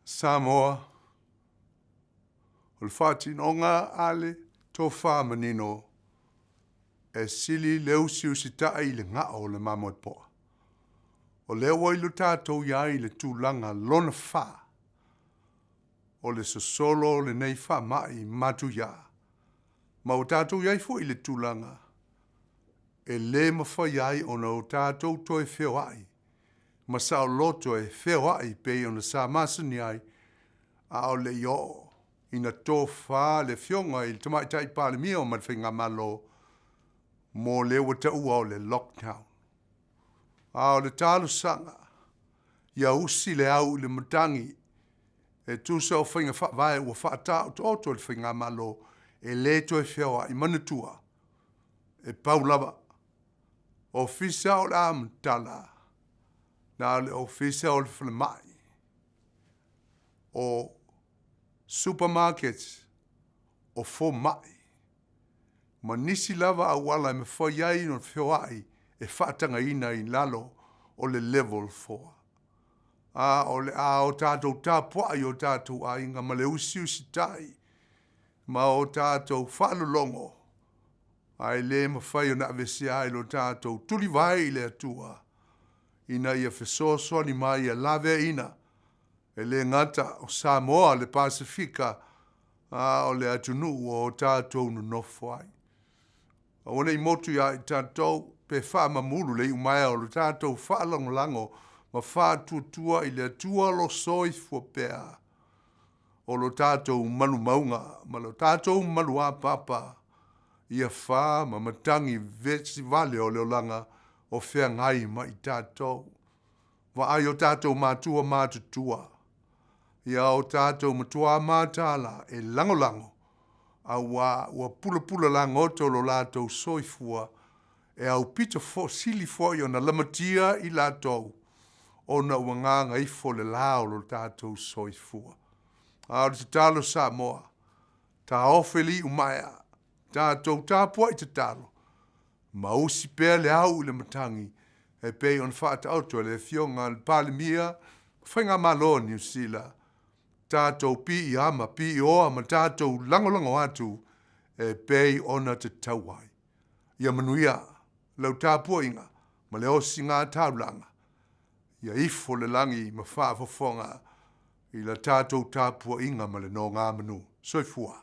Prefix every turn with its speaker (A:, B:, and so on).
A: Samoa, o le whātinonga ale tō whāmanino e sili leu siusita i le ngā o le mamoi poa. O leo wailu tātou iai le tūlanga lona whā. O le sosolo le nei whā mai matu ia. Ma o tātou iai fo i le tūlanga. E le mawha iai o na o tātou to e whio ai. Ma sa o loto e whio ai pe o na sa masani ai. A o le io ina tō whā le whionga i tamai tai pāle mia o matwhinga malo. Mo le wata ua o le lockdown. A o le tālu sanga. Ia usi le au le matangi. E tūsa o whainga whae ua whaatau tō to le whainga malo. E le to e whio ai manatua. E paulava. Ofisa o le amtala. Na le ofisa o le whalamai. O supermarkets o fo mai. Ma nisi lava a wala me fo iai no whio ai e whaatanga ina i lalo o le level 4. A o le a o tātou tāpua i o tātou a inga ma le usi tai. Ma o tātou whaalolongo. Ai le ma whai o na avesi ai lo tātou tuli vai i le atua. Ina ia whesoa ni mai ia lave ina. E le ngata o Samoa le Pasifika a o le atunu o tātou no nofo ai. A wana i motu ia i tātou pe wha mamulu le umaya o le tātou wha lango ma wha tuatua i le atua lo soi fuapea. O lo tātou manu maunga ma lo tātou manu a papa. Ia wha ma matangi vetsi vale o leolanga o whea ngai ma i tātou. Wa ai o tātou mātua mātutua. Ia o tātou matua mātala e lango. A ua pula langoto lo lātou soifua. E au pita fo sili fo i o na lamatia i lātou. O na uanganga i fo le lao lo tātou soifua. A o te talo Samoa. Ta ofeli umaya. Tātou tāpua i te talo. Ma usi pēr le au le matangi. E pei on whaata auto le fionga le palimia. Whainga malo New Zealand. Tātou pi i ama, pi i oa, ma tātou lango atu. E pei ona te tauai. Ia manuia, lau tāpua inga. Ma le osi ngā taulanga. Ia ifo le langi ma whaafofonga. I la tātou tāpua inga ma le no ngā manu. Soifua.